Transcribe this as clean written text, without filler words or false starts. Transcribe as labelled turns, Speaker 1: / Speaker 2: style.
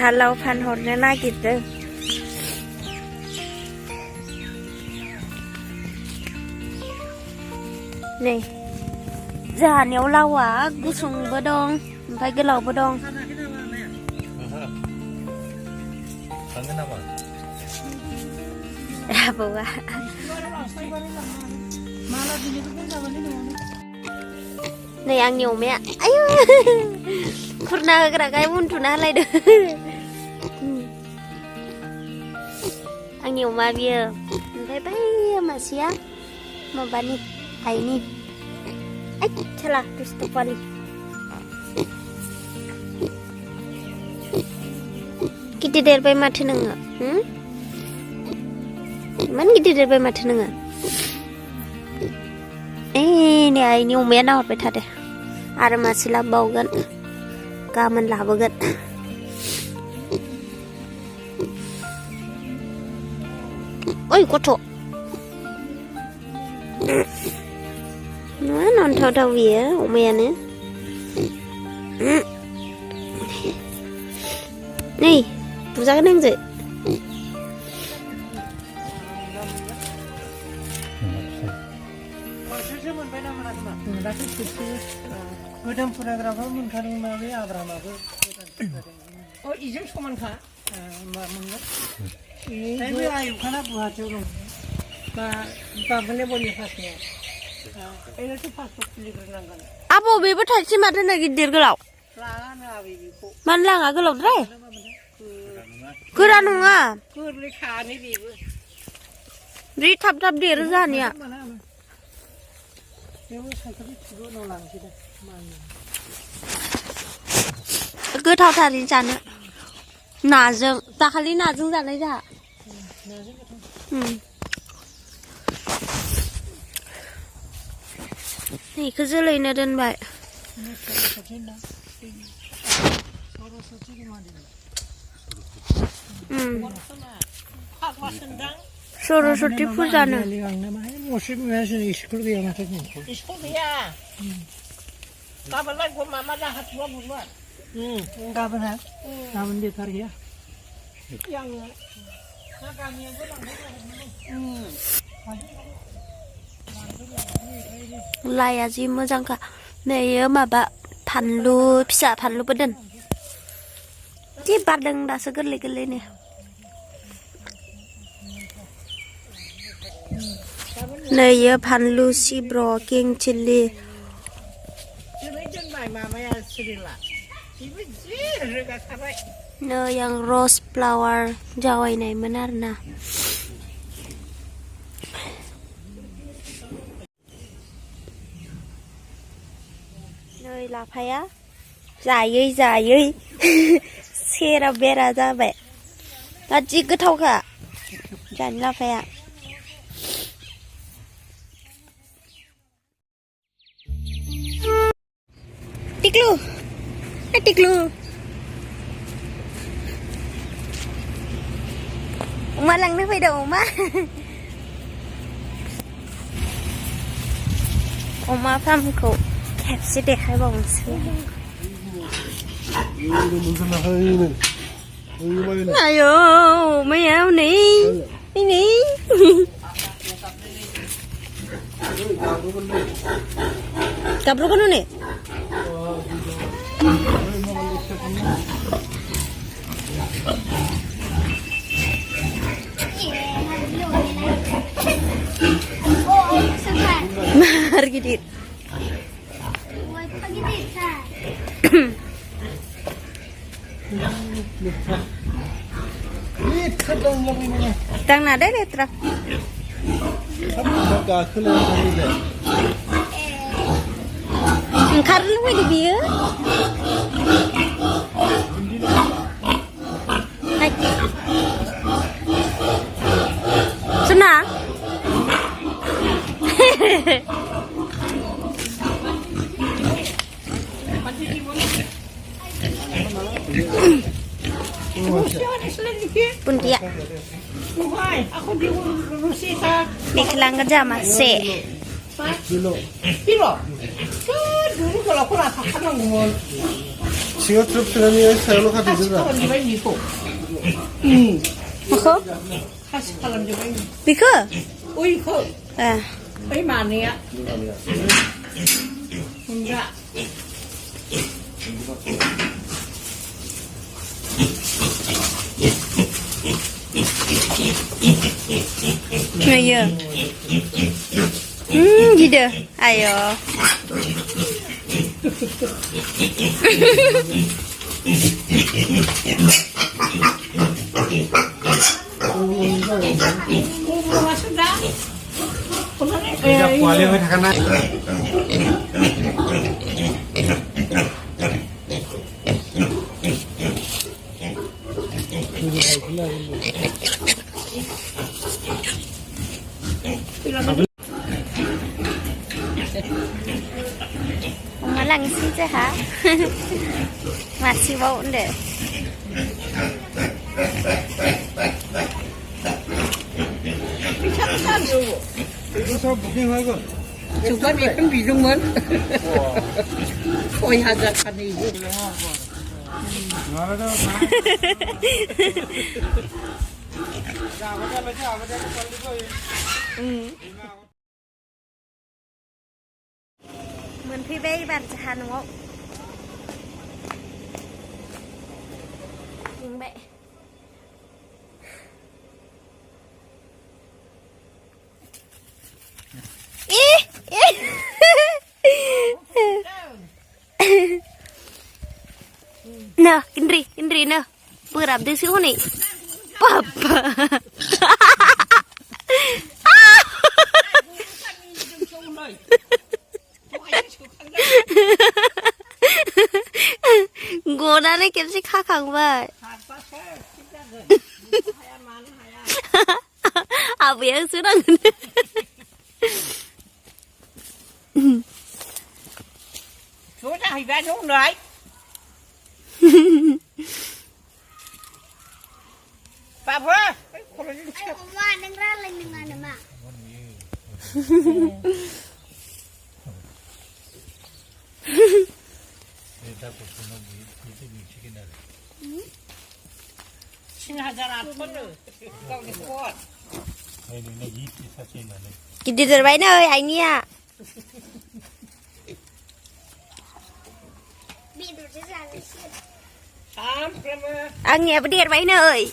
Speaker 1: जोंहा लाव फानहरनो नागिरदों नै जोंहानियाव लावा गुसुंबो दं ओमफ्राय गोलावबो दं आबौआ नै आंनि अमाया आयु खुरना होग्राखाय उन्दुना होलायदों आंनि अमा बियो ओमफ्राय बै मासेया माबानि आइनि चला दुस्थु पारि गिदिर देरबाय माथो नोङो इमान गिदिर देरबाय माथो नोङो नै आइनि अमाया नाहरबाय थादो आरो मासे लाबोबावगोन गाबोन लाबोगोन ओइ गथ' नन्थावथाव बियो अमायानो नै बुजागोन आंजों
Speaker 2: गोदान फरायग्राफोर मोनखादोंना बे आब्रामाबो इजों समानखा मोनगोन बे आयुखाना गुवाहाटियाव दं बाबुनि बनि फासनियाव ओरैनोथ' पासपर्ट खुलिग्रोनांगोन
Speaker 1: आबौ बेबो थाइसे माथो ना गिदिर गोलाव
Speaker 2: लाङानो आबै बेखौ
Speaker 1: मानो लाङा गोलावद्राय गोरा नङा
Speaker 2: गोरलै खानो बेबो
Speaker 1: जि थाब थाब देरो जानिया गोथावथारै जानो नाजों दाखालि नाजों जानाय जोंहा बेखौ जोलैनो दोनबाय सरस्वती फुजानो
Speaker 2: स्कुल गैया माथो स्कुल गैया गाबोनलाय मामा जाहाथुआ बुंबाय गाबोन गाबोन बेफार गैया
Speaker 1: लाया जि मोजांखा नैयो माबा फानलु फिसा फानलुबो दोन जि बारदों दासो गोरलै गोरलैनो नैयो फानलु सिब्र' किं चिल्ली नै आं रस फ्लावार जावायनायमोन आरोना नै लाफाया जायै जायै सेरा बेरा जाबाय जि गोथावखा जानि लाफाया टिक्लु टिक्लु अमा लांनो फैदों अमा फार्मखौ खेबसे देखायबावनोसै आयौ अमाया नै गाब्र'गोन हनै Mahar gede. Tang nada letra. Karena mau di dia. Senang. Puntia. Dikelang kerja masih. Kilo. Dulu kalau aku rasa kan ngomong.
Speaker 3: Siapa trip filmnya saya lo kata juga.
Speaker 2: Kalau juga ini kok.
Speaker 1: Maka?
Speaker 2: Kasih kalau juga ini.
Speaker 1: Bika?
Speaker 2: Ui kok.
Speaker 1: Ah.
Speaker 2: Mấy màn này ạ. Enggak.
Speaker 1: Nah ya. Gitu. Ayo.
Speaker 2: Masuk dah.
Speaker 3: Tidak kuali karena.
Speaker 1: Malang sih je ha. Masih bau deh.
Speaker 3: Itu saya booking lagi.
Speaker 2: Juga bikin bidung man. Oi hajakan ini.
Speaker 3: Mana dah?
Speaker 1: Mình phi bay bàn chả đúng không? Nhưng mẹ. Nè, Indri nè. Berap di sini nih. Papa. Gona này kiếm gì khác không vậy? À biết xíu đó.
Speaker 2: Số ra thì ra xuống rồi. Papa,
Speaker 1: Oma dengar lagi dengan mak. Kita terbaik nih, ini ya. Anh nghe bữa vậy nơi.